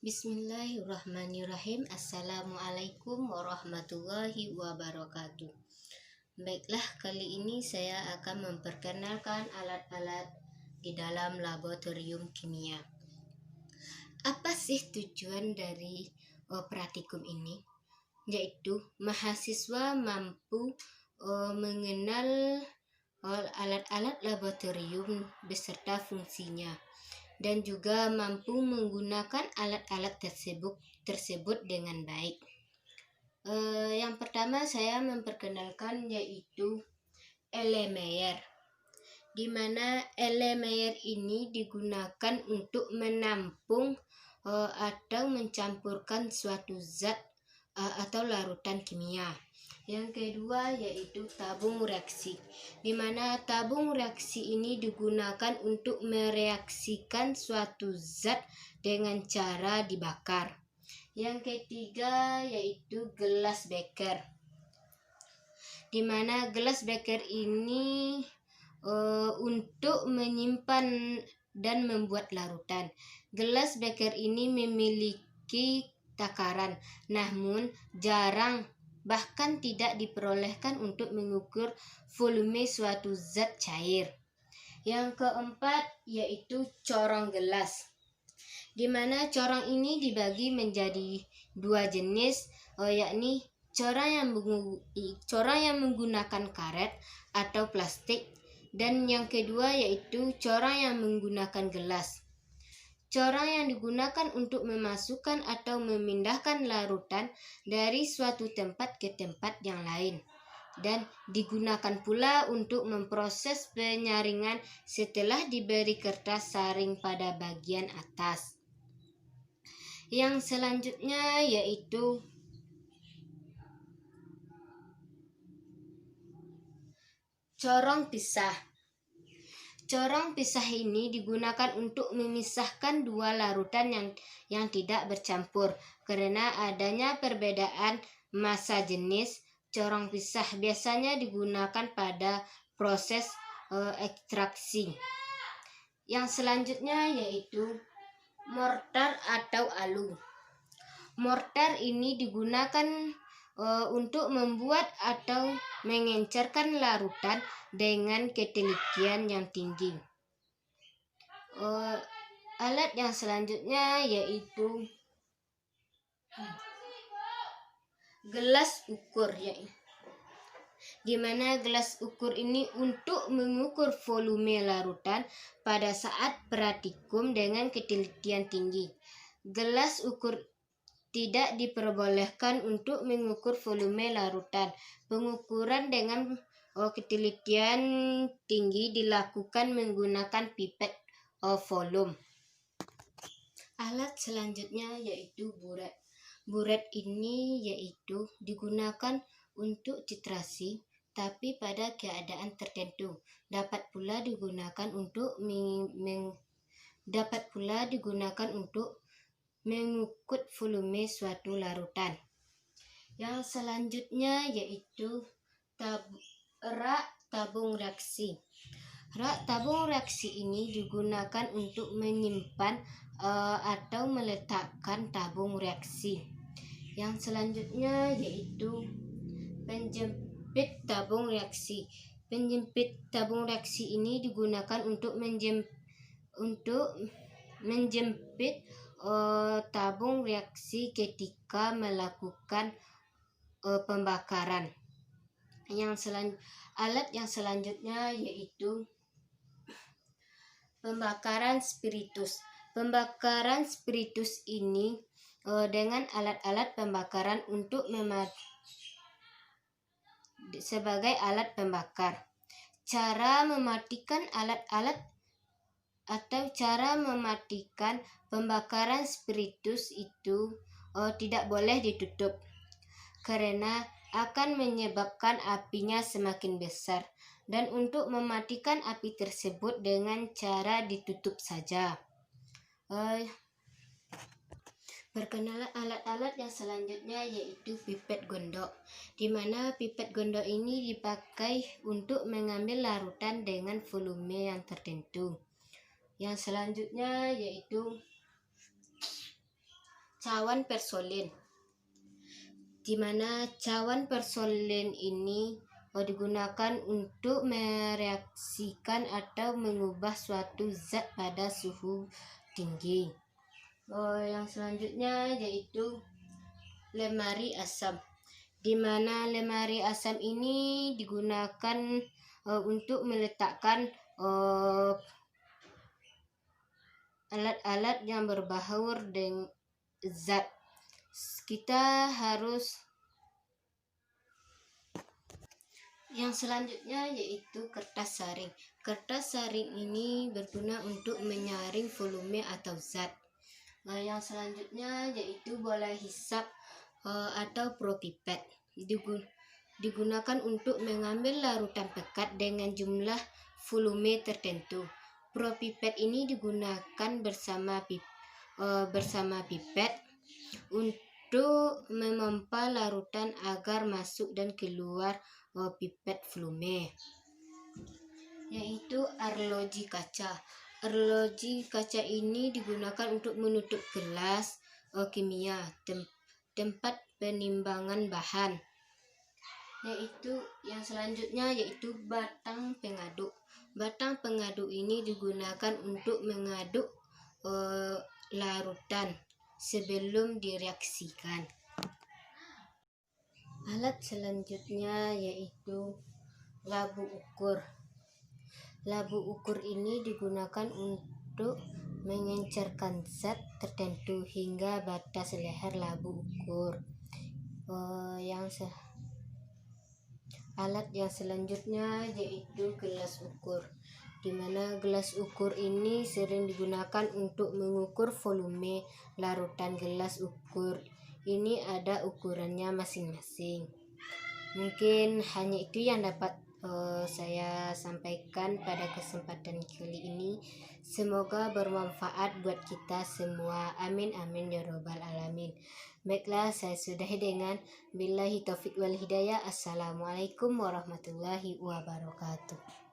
Bismillahirrahmanirrahim. Assalamualaikum warahmatullahi wabarakatuh. Baiklah, kali ini saya akan memperkenalkan alat-alat di dalam laboratorium kimia. Apa sih tujuan dari praktikum ini? Yaitu mahasiswa mampu mengenal alat-alat laboratorium beserta fungsinya, dan juga mampu menggunakan alat-alat tersebut dengan baik. Yang pertama saya memperkenalkan yaitu Erlenmeyer, di mana Erlenmeyer ini digunakan untuk menampung atau mencampurkan suatu zat atau larutan kimia. Yang kedua yaitu tabung reaksi, di mana tabung reaksi ini digunakan untuk mereaksikan suatu zat dengan cara dibakar. Yang ketiga yaitu gelas beker, di mana gelas beker ini untuk menyimpan dan membuat larutan. Gelas beker ini memiliki takaran, namun jarang bahkan tidak diperolehkan untuk mengukur volume suatu zat cair. Yang keempat yaitu corong gelas, di mana corong ini dibagi menjadi dua jenis, yakni corong yang menggunakan karet atau plastik, dan yang kedua yaitu corong yang menggunakan gelas. Corong yang digunakan untuk memasukkan atau memindahkan larutan dari suatu tempat ke tempat yang lain, dan digunakan pula untuk memproses penyaringan setelah diberi kertas saring pada bagian atas. Yang selanjutnya yaitu corong pisah. Corong pisah ini digunakan untuk memisahkan dua larutan yang tidak bercampur karena adanya perbedaan massa jenis. Corong pisah biasanya digunakan pada proses ekstraksi. Yang selanjutnya yaitu mortar atau alu. Mortar ini digunakan untuk membuat atau mengencerkan larutan dengan ketelitian yang tinggi. Alat yang selanjutnya yaitu gelas ukur, di mana gelas ukur ini untuk mengukur volume larutan pada saat praktikum dengan ketelitian tinggi. Gelas ukur tidak diperbolehkan untuk mengukur volume larutan. Pengukuran dengan ketelitian tinggi dilakukan menggunakan pipet volume. Alat selanjutnya yaitu buret. Buret ini yaitu digunakan untuk titrasi, tapi pada keadaan tertentu. Dapat pula digunakan untuk mengukur volume suatu larutan. Yang selanjutnya yaitu rak tabung reaksi. Rak tabung reaksi ini digunakan untuk menyimpan atau meletakkan tabung reaksi. Yang selanjutnya yaitu penjepit tabung reaksi. Penjepit tabung reaksi ini digunakan untuk menjepit tabung reaksi ketika melakukan pembakaran. Alat yang selanjutnya yaitu pembakaran spiritus. Pembakaran spiritus ini dengan alat-alat pembakaran sebagai alat pembakar. Cara mematikan pembakaran spiritus itu tidak boleh ditutup karena akan menyebabkan apinya semakin besar, dan untuk mematikan api tersebut dengan cara ditutup saja. Perkenalan alat-alat yang selanjutnya yaitu pipet gondok, di mana pipet gondok ini dipakai untuk mengambil larutan dengan volume yang tertentu. Yang selanjutnya yaitu cawan porselin, di mana cawan porselin ini digunakan untuk mereaksikan atau mengubah suatu zat pada suhu tinggi. Yang selanjutnya yaitu lemari asam, di mana lemari asam ini digunakan untuk meletakkan alat-alat yang berbaur dengan zat. Yang selanjutnya yaitu kertas saring. Kertas saring ini berguna untuk menyaring volume atau zat. Yang selanjutnya yaitu bola hisap atau propipet. Digunakan untuk mengambil larutan pekat dengan jumlah volume tertentu. Propipet ini digunakan bersama pipet untuk memompa larutan agar masuk dan keluar pipet volume. Yaitu arloji kaca. Arloji kaca ini digunakan untuk menutup gelas kimia, tempat penimbangan bahan. Yang selanjutnya yaitu batang pengaduk. Batang pengaduk ini digunakan untuk mengaduk larutan sebelum direaksikan. Alat selanjutnya yaitu labu ukur. Labu ukur ini digunakan untuk mengencerkan zat tertentu hingga batas leher labu ukur. Alat yang selanjutnya yaitu gelas ukur, di mana gelas ukur ini sering digunakan untuk mengukur volume larutan. Gelas ukur ini ada ukurannya masing-masing. Mungkin hanya itu yang dapat saya sampaikan pada kesempatan kali ini. Semoga bermanfaat buat kita semua. Amin amin ya robbal alamin. Baiklah, saya sudahi dengan billahi taufiq wal hidayah. Assalamualaikum warahmatullahi wabarakatuh.